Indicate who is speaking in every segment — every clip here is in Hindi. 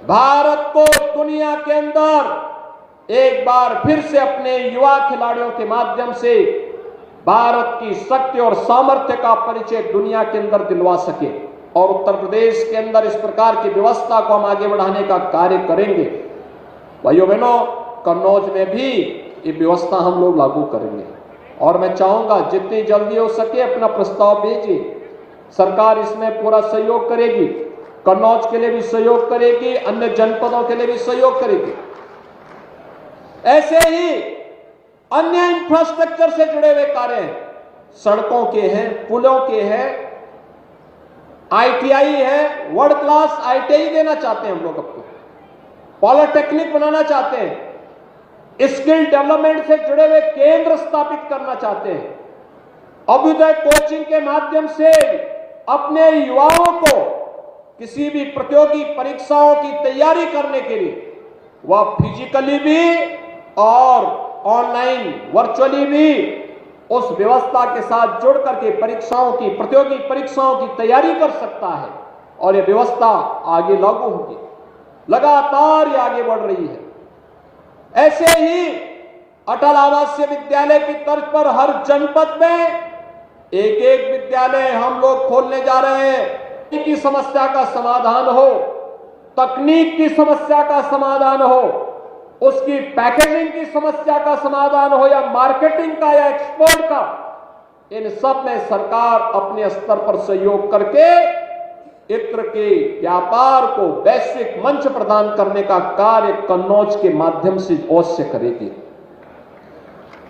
Speaker 1: भारत को दुनिया के अंदर एक बार फिर से अपने युवा खिलाड़ियों के माध्यम से भारत की शक्ति और सामर्थ्य का परिचय दुनिया के अंदर दिलवा सके। और उत्तर प्रदेश के अंदर इस प्रकार की व्यवस्था को हम आगे बढ़ाने का कार्य करेंगे। भाइयों बहनों, कन्नौज में भी ये व्यवस्था हम लोग लागू करेंगे और मैं चाहूंगा जितनी जल्दी हो सके अपना प्रस्ताव भेजिए। सरकार इसमें पूरा सहयोग करेगी, कन्नौज के लिए भी सहयोग करेगी, अन्य जनपदों के लिए भी सहयोग करेगी। ऐसे ही अन्य इंफ्रास्ट्रक्चर से जुड़े हुए कार्य हैं, सड़कों के हैं, पुलों के हैं, आईटीआई है, वर्ल्ड क्लास आईटीआई देना चाहते हैं हम लोग, आपको पॉलिटेक्निक बनाना चाहते हैं, स्किल डेवलपमेंट से जुड़े हुए केंद्र स्थापित करना चाहते हैं। अभ्युदय कोचिंग के माध्यम से अपने युवाओं को किसी भी प्रतियोगी परीक्षाओं की तैयारी करने के लिए वह फिजिकली भी और ऑनलाइन वर्चुअली भी उस व्यवस्था के साथ जुड़ करके परीक्षाओं की, प्रतियोगी परीक्षाओं की तैयारी कर सकता है। और यह व्यवस्था आगे लागू होगी, लगातार ये आगे बढ़ रही है। ऐसे ही अटल आवासीय विद्यालय की तर्ज पर हर जनपद में एक एक विद्यालय हम लोग खोलने जा रहे हैं। की समस्या का समाधान हो, तकनीक की समस्या का समाधान हो, उसकी पैकेजिंग की समस्या का समाधान हो या मार्केटिंग का या एक्सपोर्ट का, इन सब में सरकार अपने स्तर पर सहयोग करके इत्र के व्यापार को वैश्विक मंच प्रदान करने का कार्य कन्नौज के माध्यम से अवश्य करेगी।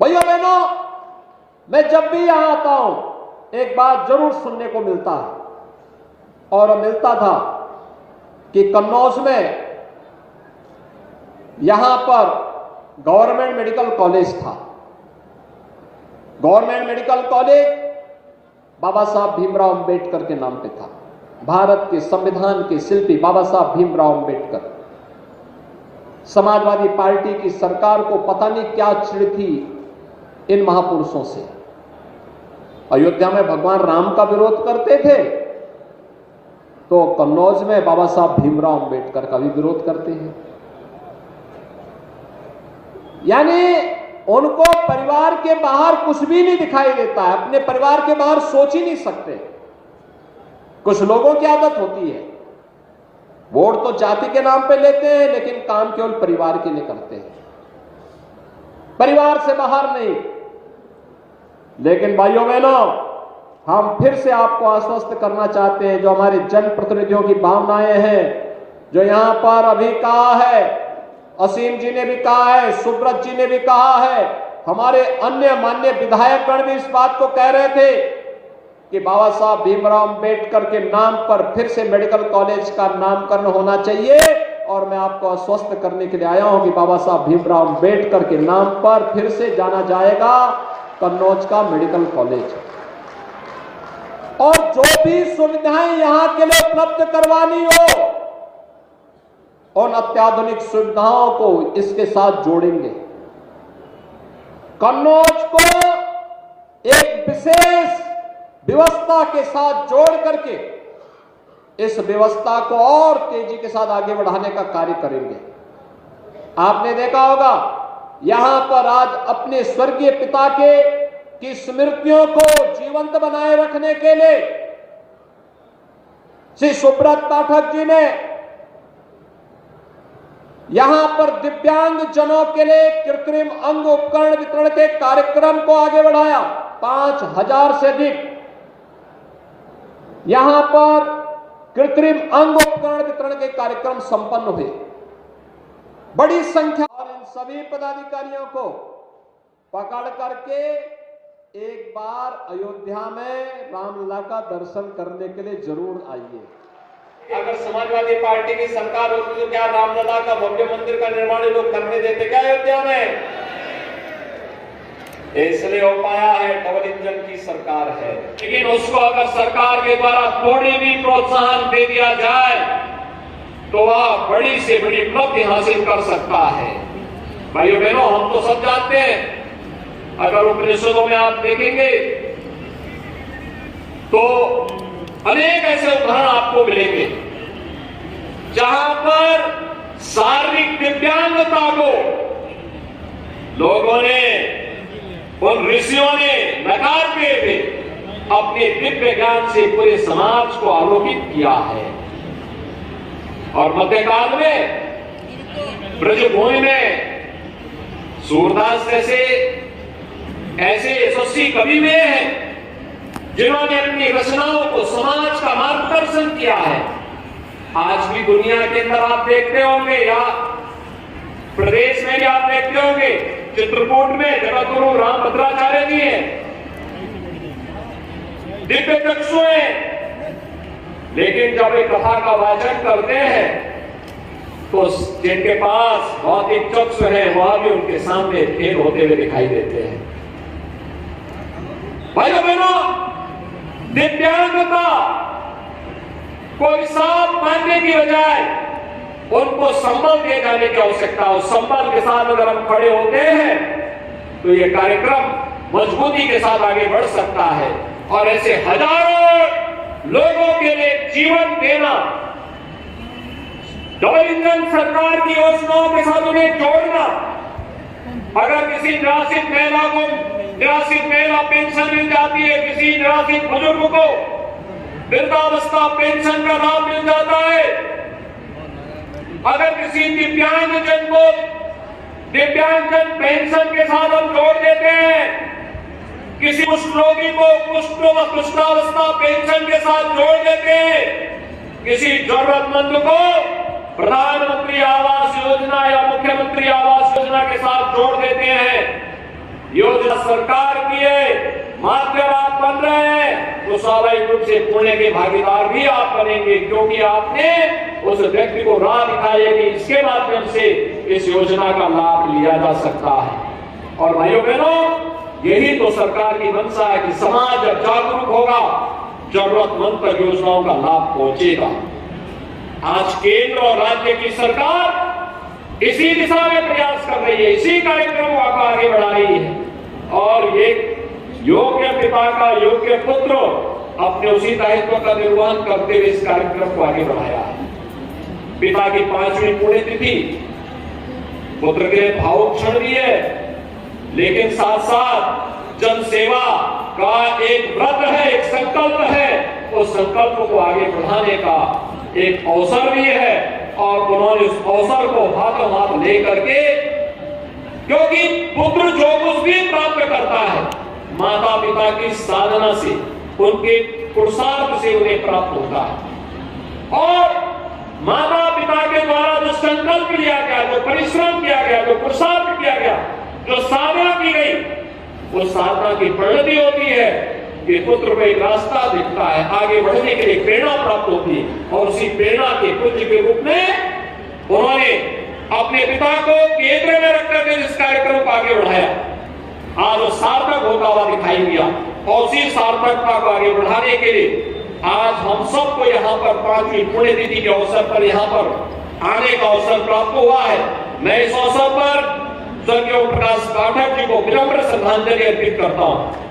Speaker 1: भैया बहनों, मैं जब भी यहां आता हूं एक बात जरूर सुनने को मिलता है और मिलता था कि कन्नौज में यहां पर गवर्नमेंट मेडिकल कॉलेज था। गवर्नमेंट मेडिकल कॉलेज बाबा साहब भीमराव अंबेडकर के नाम पे था। भारत के संविधान के शिल्पी बाबा साहब भीमराव अंबेडकर। समाजवादी पार्टी की सरकार को पता नहीं क्या चिढ़ थी इन महापुरुषों से। अयोध्या में भगवान राम का विरोध करते थे तो कन्नौज में बाबा साहब भीमराव अंबेडकर का भी विरोध करते हैं। यानी उनको परिवार के बाहर कुछ भी नहीं दिखाई देता है, अपने परिवार के बाहर सोच ही नहीं सकते। कुछ लोगों की आदत होती है, वोट तो जाति के नाम पे लेते हैं लेकिन काम केवल परिवार के लिए करते हैं, परिवार से बाहर नहीं। लेकिन भाइयों बहनों, हम फिर से आपको आश्वस्त करना चाहते हैं, जो हमारे जनप्रतिनिधियों की भावनाएं हैं, जो यहां पर अभी कहा है, असीम जी ने भी कहा है, सुब्रत जी ने भी कहा है, हमारे अन्य माननीय विधायकगण भी इस बात को कह रहे थे कि बाबा साहब भीमराव अंबेडकर के नाम पर फिर से मेडिकल कॉलेज का नामकरण होना चाहिए। और मैं आपको आश्वस्त करने के लिए आया हूं कि बाबा साहब भीमराव अंबेडकर के नाम पर फिर से जाना जाएगा कन्नौज का मेडिकल कॉलेज। और जो भी सुविधाएं यहां के लिए उपलब्ध करवानी हो, उन अत्याधुनिक सुविधाओं को इसके साथ जोड़ेंगे। कन्नौज को एक विशेष व्यवस्था के साथ जोड़ करके इस व्यवस्था को और तेजी के साथ आगे बढ़ाने का कार्य करेंगे। आपने देखा होगा यहां पर आज अपने स्वर्गीय पिता की स्मृतियों को जीवंत बनाए रखने के लिए श्री सुब्रत पाठक जी ने यहां पर दिव्यांग जनों के लिए कृत्रिम अंग उपकरण वितरण के कार्यक्रम को आगे बढ़ाया। 5000 से अधिक यहां पर कृत्रिम अंग उपकरण वितरण के कार्यक्रम संपन्न हुए, बड़ी संख्या। और इन सभी पदाधिकारियों को पकड़ करके एक बार अयोध्या में रामलला का दर्शन करने के लिए जरूर आइए। अगर समाजवादी पार्टी की सरकार होती तो क्या रामलला का भव्य मंदिर का निर्माण लोग करने देते क्या अयोध्या में? इसलिए हो पाया है, डबल इंजन की सरकार है। लेकिन उसको अगर सरकार के द्वारा थोड़ी भी प्रोत्साहन दे दिया जाए तो वह बड़ी से बड़ी उपलब्धि हासिल कर सकता है। भाइयों बहनों, हम तो सब जानते हैं, अगर उपनिषदों में आप देखेंगे तो अनेक ऐसे उदाहरण आपको मिलेंगे जहां पर शारीरिक दिव्यांगता को लोगों ने, उन ऋषियों ने नकार के थे, अपने दिव्य ज्ञान से पूरे समाज को आलोकित किया है। और मध्यकाल में ब्रजभूमि में सूरदास जैसे ऐसे यशस्वी कवि हुए हैं जिन्होंने अपनी रचनाओं को समाज का मार्गदर्शन किया है। आज भी दुनिया के अंदर आप देखते होंगे या प्रदेश में भी आप देखते होंगे, चित्रकूट में जगतगुरु रामभद्राचार्य जी हैं, दिव्य चक्षु हैं, लेकिन जब वे कथा का वाचन करते हैं तो जिनके पास भौतिक चक्षु है वह भी उनके सामने फेल होते हुए दिखाई देते हैं। भाइयों बहनों, दिव्यांगता को हिसाब मानने की बजाय उनको संबल दिए जाने की आवश्यकता है। उस संबल के साथ अगर हम खड़े होते हैं तो ये कार्यक्रम मजबूती के साथ आगे बढ़ सकता है और ऐसे हजारों लोगों के लिए जीवन देना, डबल इंजन सरकार की योजनाओं के साथ उन्हें जोड़ना। अगर किसी निराश्रित महिला को निराश्रित महिला पेंशन मिल जाती है, किसी निराश्रित बुजुर्ग को वृद्धावस्था पेंशन का लाभ मिल जाता है, अगर किसी दिव्यांगजन को दिव्यांगजन पेंशन के साथ हम जोड़ देते हैं, किसी कुष्ठ रोगी को कुष्ठावस्था पेंशन के साथ जोड़ देते हैं, किसी जरूरतमंद को प्रधानमंत्री आवास योजना या मुख्यमंत्री आवास योजना के साथ जोड़ देते हैं, योजना सरकार की है, माध्यम आप बन रहे हैं, तो स्वाभाविक रूप से पुण्य के भागीदार भी आप बनेंगे, क्योंकि आपने उस व्यक्ति को राह दिखाई है कि इसके माध्यम से इस योजना का लाभ लिया जा सकता है। और भाइयों बहनों, यही तो सरकार की मंशा है कि समाज जब जागरूक होगा, जरूरतमंद तक योजनाओं का लाभ पहुंचेगा। आज केंद्र और राज्य की सरकार इसी दिशा में प्रयास कर रही है, इसी कार्यक्रम को आगे बढ़ा रही है और एक योग्य पिता का योग्य पुत्र अपने उसी दायित्व का निर्वहन करते हुए इस कार्यक्रम को आगे बढ़ाया है। पिता की 5वीं पुण्यतिथि पुत्र के लिए भावुक क्षण भी है, लेकिन साथ साथ जन सेवा का एक व्रत है, एक संकल्प है, उस संकल्प को आगे बढ़ाने का एक अवसर भी है। और उन्होंने उस अवसर को हाथों हाथ लेकर के, क्योंकि पुत्र जो कुछ भी प्राप्त करता है माता पिता की साधना से, उनके पुरुषार्थ से उन्हें प्राप्त होता है। और माता पिता के द्वारा जो संकल्प लिया गया, जो परिश्रम किया गया, जो पुरुषार्थ किया गया, जो साधना की गई, वो साधना की परिणति होती है कि पुत्र को एक रास्ता दिखता है, आगे बढ़ने के लिए प्रेरणा प्राप्त होती है। और उसी प्रेरणा के पुत्र के रूप में उन्होंने अपने पिता को केंद्र में रखकर के इस कार्यक्रम को आगे बढ़ाया, आज वो सार्थक होता हुआ दिखाई दिया। और उसी सार्थकता को आगे बढ़ाने के लिए आज हम सबको यहाँ पर 5वीं पुण्यतिथि के अवसर पर यहाँ पर आने का अवसर प्राप्त हुआ है। मैं इस अवसर पर स्वर्गीय प्रकाश पाठक जी को विनम्र श्रद्धांजलि अर्पित करता हूँ।